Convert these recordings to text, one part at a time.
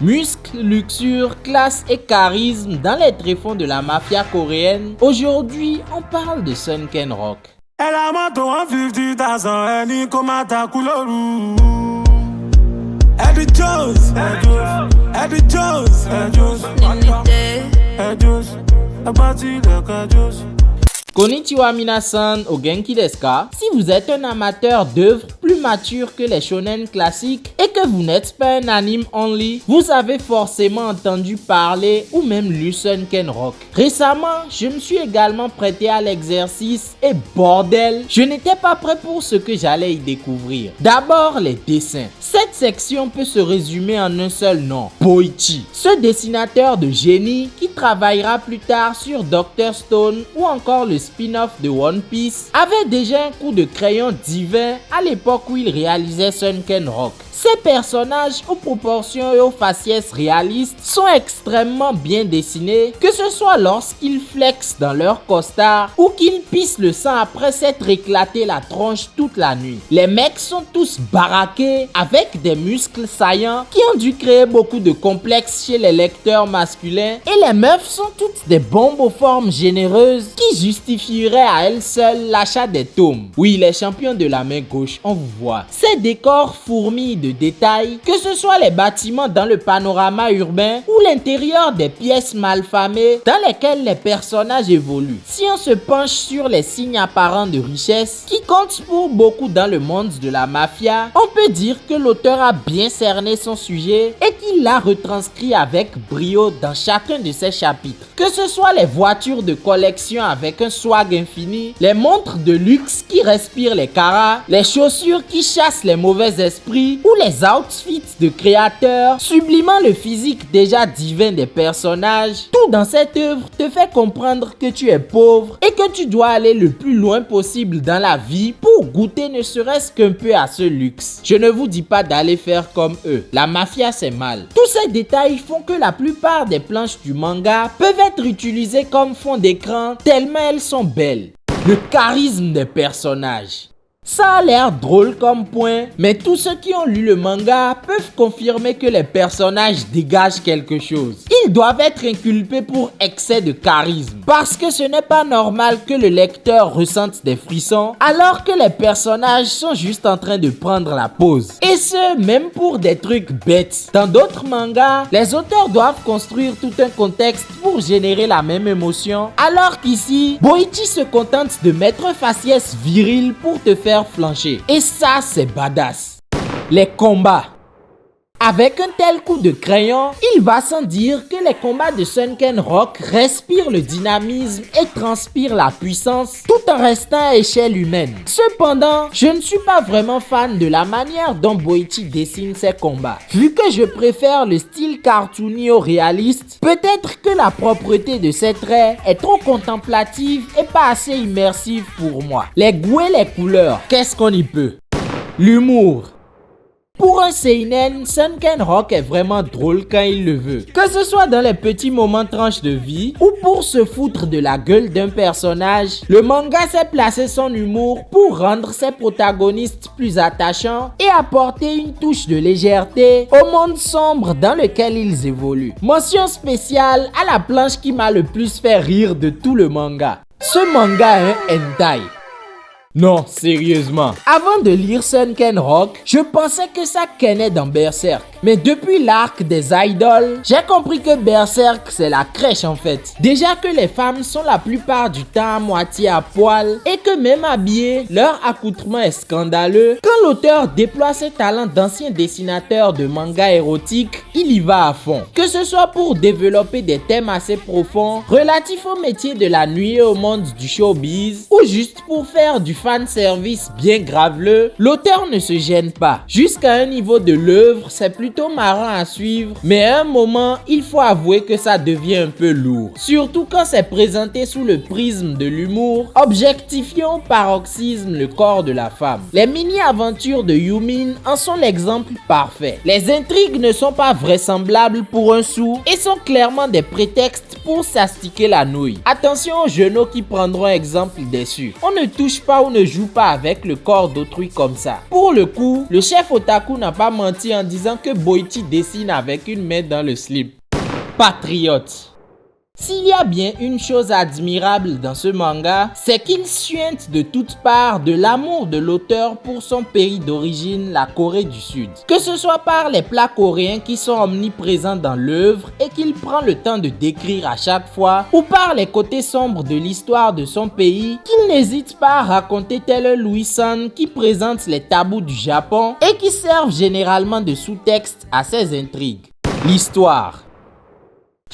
Muscles, luxure, classe et charisme dans les tréfonds de la mafia coréenne. Aujourd'hui, on parle de Sun Ken Rock. Elle a moto en 50,000, elle est comme à ta couleur. Elle est Jones, elle est Jones, elle est partie de Jones. Konnichiwa minasan o genki desu ka? Si vous êtes un amateur d'œuvres plus matures que les shonen classiques et que vous n'êtes pas un anime only, vous avez forcément entendu parler ou même lu Sun Ken Rock. Récemment, je me suis également prêté à l'exercice et bordel, je n'étais pas prêt pour ce que j'allais y découvrir. D'abord, les dessins. Cette section peut se résumer en un seul nom, Boichi. Ce dessinateur de génie qui travaillera plus tard sur Dr. Stone ou encore le spin-off de One Piece, avait déjà un coup de crayon divin à l'époque où il réalisait Sun Ken Rock. Ces personnages aux proportions et aux faciès réalistes sont extrêmement bien dessinés, que ce soit lorsqu'ils flexent dans leur costard ou qu'ils pissent le sang après s'être éclaté la tronche toute la nuit. Les mecs sont tous baraqués avec des muscles saillants qui ont dû créer beaucoup de complexes chez les lecteurs masculins, et les meufs sont toutes des bombes aux formes généreuses qui justifieraient à elles seules l'achat des tomes. Oui, les champions de la main gauche, on vous voit. Ces décors fourmillent de détails, que ce soit les bâtiments dans le panorama urbain ou l'intérieur des pièces malfamées dans lesquelles les personnages évoluent. Si on se penche sur les signes apparents de richesse qui comptent pour beaucoup dans le monde de la mafia, on peut dire que l'auteur a bien cerné son sujet et qu'il l'a retranscrit avec brio dans chacun de ses chapitres. Que ce soit les voitures de collection avec un swag infini, les montres de luxe qui respirent les caras, les chaussures qui chassent les mauvais esprits ou les outfits de créateurs, sublimant le physique déjà divin des personnages, tout dans cette œuvre te fait comprendre que tu es pauvre et que tu dois aller le plus loin possible dans la vie pour goûter ne serait-ce qu'un peu à ce luxe. Je ne vous dis pas d'aller faire comme eux, la mafia c'est mal. Tous ces détails font que la plupart des planches du manga peuvent être utilisées comme fond d'écran tellement elles sont belles. Le charisme des personnages. Ça a l'air drôle comme point, mais tous ceux qui ont lu le manga peuvent confirmer que les personnages dégagent quelque chose. Ils doivent être inculpés pour excès de charisme, parce que ce n'est pas normal que le lecteur ressente des frissons, alors que les personnages sont juste en train de prendre la pause. Et ce, même pour des trucs bêtes. Dans d'autres mangas, les auteurs doivent construire tout un contexte pour générer la même émotion, alors qu'ici, Boichi se contente de mettre un faciès viril pour te faire flancher. Et ça, c'est badass. Les combats. Avec un tel coup de crayon, il va sans dire que les combats de Sun Ken Rock respirent le dynamisme et transpirent la puissance tout en restant à échelle humaine. Cependant, je ne suis pas vraiment fan de la manière dont Boichi dessine ses combats. Vu que je préfère le style cartoony au réaliste, peut-être que la propreté de ses traits est trop contemplative et pas assez immersive pour moi. Les goûts et les couleurs, qu'est-ce qu'on y peut? L'humour. Pour un seinen, Sun Ken Rock est vraiment drôle quand il le veut. Que ce soit dans les petits moments tranches de vie ou pour se foutre de la gueule d'un personnage, le manga sait placer son humour pour rendre ses protagonistes plus attachants et apporter une touche de légèreté au monde sombre dans lequel ils évoluent. Mention spéciale à la planche qui m'a le plus fait rire de tout le manga. Ce manga est un hentai. Non, sérieusement. Avant de lire Sun Ken Rock, je pensais que ça kennait dans Berserk. Mais depuis l'arc des idoles, j'ai compris que Berserk c'est la crèche en fait. Déjà que les femmes sont la plupart du temps à moitié à poil et que même habillées, leur accoutrement est scandaleux. Quand l'auteur déploie ses talents d'ancien dessinateur de manga érotique, il y va à fond. Que ce soit pour développer des thèmes assez profonds, relatifs au métier de la nuit et au monde du showbiz, ou juste pour faire du fanservice bien graveleux, l'auteur ne se gêne pas. Jusqu'à un niveau de l'œuvre, c'est plutôt marrant à suivre, mais à un moment, il faut avouer que ça devient un peu lourd. Surtout quand c'est présenté sous le prisme de l'humour, objectifiant au paroxysme le corps de la femme. Les mini-aventures de Yumin en sont l'exemple parfait. Les intrigues ne sont pas vraisemblables pour un sou et sont clairement des prétextes pour s'astiquer la nouille. Attention aux genoux qui prendront exemple déçus. On ne touche pas ou ne joue pas avec le corps d'autrui comme ça. Pour le coup, le chef otaku n'a pas menti en disant que Boichi dessine avec une main dans le slip. Patriote. S'il y a bien une chose admirable dans ce manga, c'est qu'il suinte de toutes parts de l'amour de l'auteur pour son pays d'origine, la Corée du Sud. Que ce soit par les plats coréens qui sont omniprésents dans l'œuvre et qu'il prend le temps de décrire à chaque fois, ou par les côtés sombres de l'histoire de son pays, qu'il n'hésite pas à raconter tel un Louis-san qui présente les tabous du Japon et qui servent généralement de sous-texte à ses intrigues. L'histoire.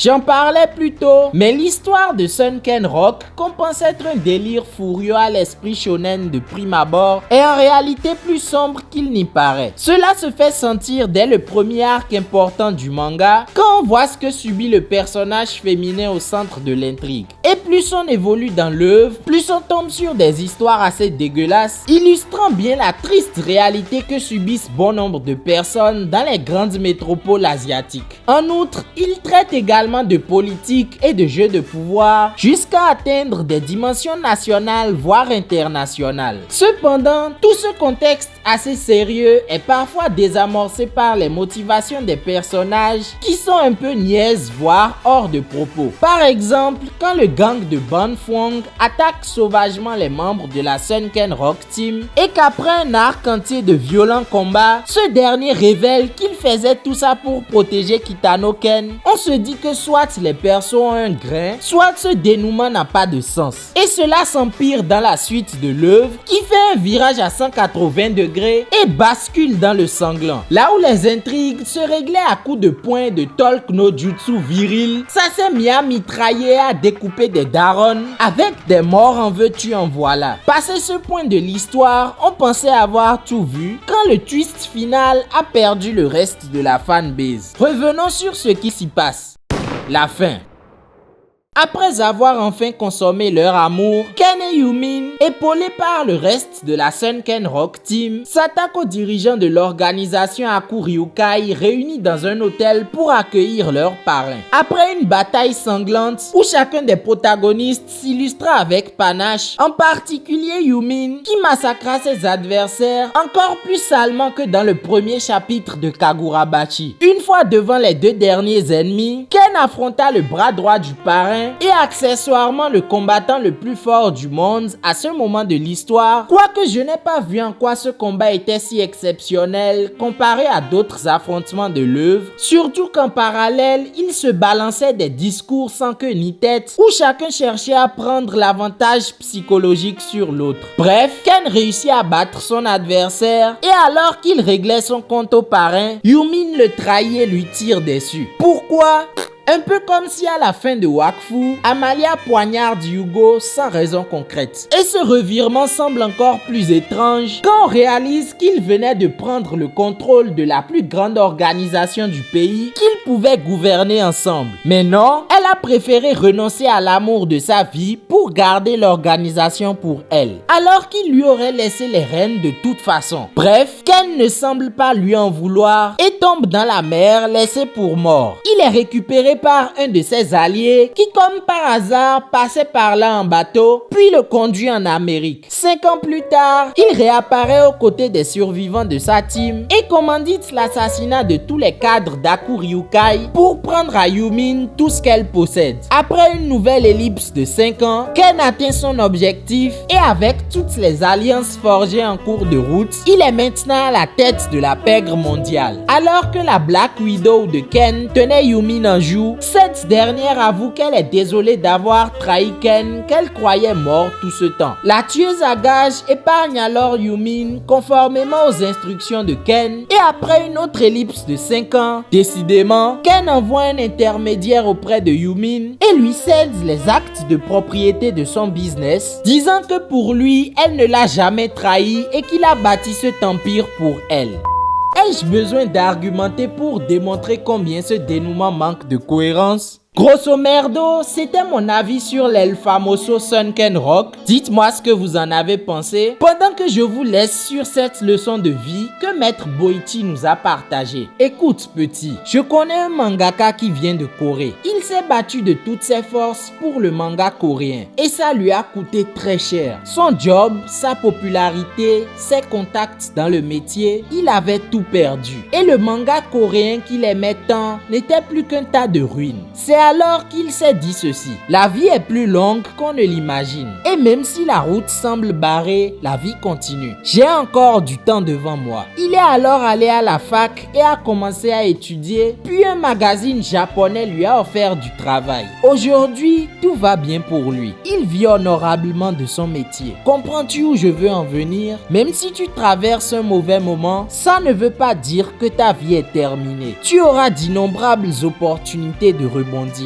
J'en parlais plus tôt, mais l'histoire de Sunken Rock, qu'on pense être un délire furieux à l'esprit shonen de prime abord, est en réalité plus sombre qu'il n'y paraît. Cela se fait sentir dès le premier arc important du manga, quand on voit ce que subit le personnage féminin au centre de l'intrigue. Et plus on évolue dans l'œuvre, plus on tombe sur des histoires assez dégueulasses, illustrant bien la triste réalité que subissent bon nombre de personnes dans les grandes métropoles asiatiques. En outre, il traite également de politique et de jeux de pouvoir jusqu'à atteindre des dimensions nationales voire internationales. Cependant, tout ce contexte assez sérieux est parfois désamorcé par les motivations des personnages qui sont un peu niaises voire hors de propos. Par exemple, quand le gang de Ban Fwong attaque sauvagement les membres de la Sunken Rock Team et qu'après un arc entier de violents combats, ce dernier révèle qu'il faisait tout ça pour protéger Kitano Ken, on se dit que soit les persos ont un grain, soit ce dénouement n'a pas de sens. Et cela s'empire dans la suite de l'œuvre qui fait un virage à 180 degrés et bascule dans le sanglant. Là où les intrigues se réglaient à coups de poing de Talk no Jutsu viril, ça s'est mis à mitrailler, à découper des darons avec des morts en veux-tu en voilà. Passé ce point de l'histoire, on pensait avoir tout vu quand le twist final a perdu le reste de la fanbase. Revenons sur ce qui s'y passe. La fin. Après avoir enfin consommé leur amour, Ken et Yumin, épaulés par le reste de la Sunken Rock Team, s'attaquent aux dirigeants de l'organisation Aku Ryukai réunis dans un hôtel pour accueillir leur parrain. Après une bataille sanglante où chacun des protagonistes s'illustra avec panache, en particulier Yumin qui massacra ses adversaires encore plus salement que dans le premier chapitre de Kagurabachi. Une fois devant les deux derniers ennemis, Ken affronta le bras droit du parrain et accessoirement le combattant le plus fort du monde à ce moment de l'histoire, quoique je n'ai pas vu en quoi ce combat était si exceptionnel comparé à d'autres affrontements de l'œuvre, surtout qu'en parallèle, il se balançait des discours sans queue ni tête où chacun cherchait à prendre l'avantage psychologique sur l'autre. Bref, Ken réussit à battre son adversaire et alors qu'il réglait son compte au parrain, Yumin le trahit et lui tire dessus. Pourquoi ? Un peu comme si à la fin de Wakfu, Amalia poignarde Yugo sans raison concrète. Et ce revirement semble encore plus étrange quand on réalise qu'il venait de prendre le contrôle de la plus grande organisation du pays qu'ils pouvaient gouverner ensemble. Mais non, elle a préféré renoncer à l'amour de sa vie pour garder l'organisation pour elle, alors qu'il lui aurait laissé les rênes de toute façon. Bref, Ken ne semble pas lui en vouloir et tombe dans la mer laissé pour mort. Il est récupéré par un de ses alliés qui, comme par hasard, passait par là en bateau, puis le conduit en Amérique. 5 ans plus tard, il réapparaît aux côtés des survivants de sa team et commandite l'assassinat de tous les cadres d'Aku Ryukai pour prendre à Yumin tout ce qu'elle possède. Après une nouvelle ellipse de 5 ans, Ken atteint son objectif et avec toutes les alliances forgées en cours de route, il est maintenant à la tête de la pègre mondiale. Alors que la Black Widow de Ken tenait Yumin en joue, cette dernière avoue qu'elle est désolée d'avoir trahi Ken qu'elle croyait mort tout ce temps. La tueuse à gages épargne alors Yumin conformément aux instructions de Ken et après une autre ellipse de 5 ans, décidément, Ken envoie un intermédiaire auprès de Yumin et lui cède les actes de propriété de son business, disant que pour lui, elle ne l'a jamais trahi et qu'il a bâti cet empire pour elle. Ai-je besoin d'argumenter pour démontrer combien ce dénouement manque de cohérence ? Grosso merdo, c'était mon avis sur l'El Famoso Sunken Rock. Dites-moi ce que vous en avez pensé pendant que je vous laisse sur cette leçon de vie que Maître Boichi nous a partagée. Écoute petit, je connais un mangaka qui vient de Corée. Il s'est battu de toutes ses forces pour le manga coréen et ça lui a coûté très cher. Son job, sa popularité, ses contacts dans le métier, il avait tout perdu. Et le manga coréen qu'il aimait tant n'était plus qu'un tas de ruines. C'est alors qu'il s'est dit ceci: la vie est plus longue qu'on ne l'imagine. Et même si la route semble barrée, la vie continue. J'ai encore du temps devant moi. Il est alors allé à la fac et a commencé à étudier, puis un magazine japonais lui a offert du travail. Aujourd'hui, tout va bien pour lui. Il vit honorablement de son métier. Comprends-tu où je veux en venir? Même si tu traverses un mauvais moment, ça ne veut pas dire que ta vie est terminée. Tu auras d'innombrables opportunités de rebondir.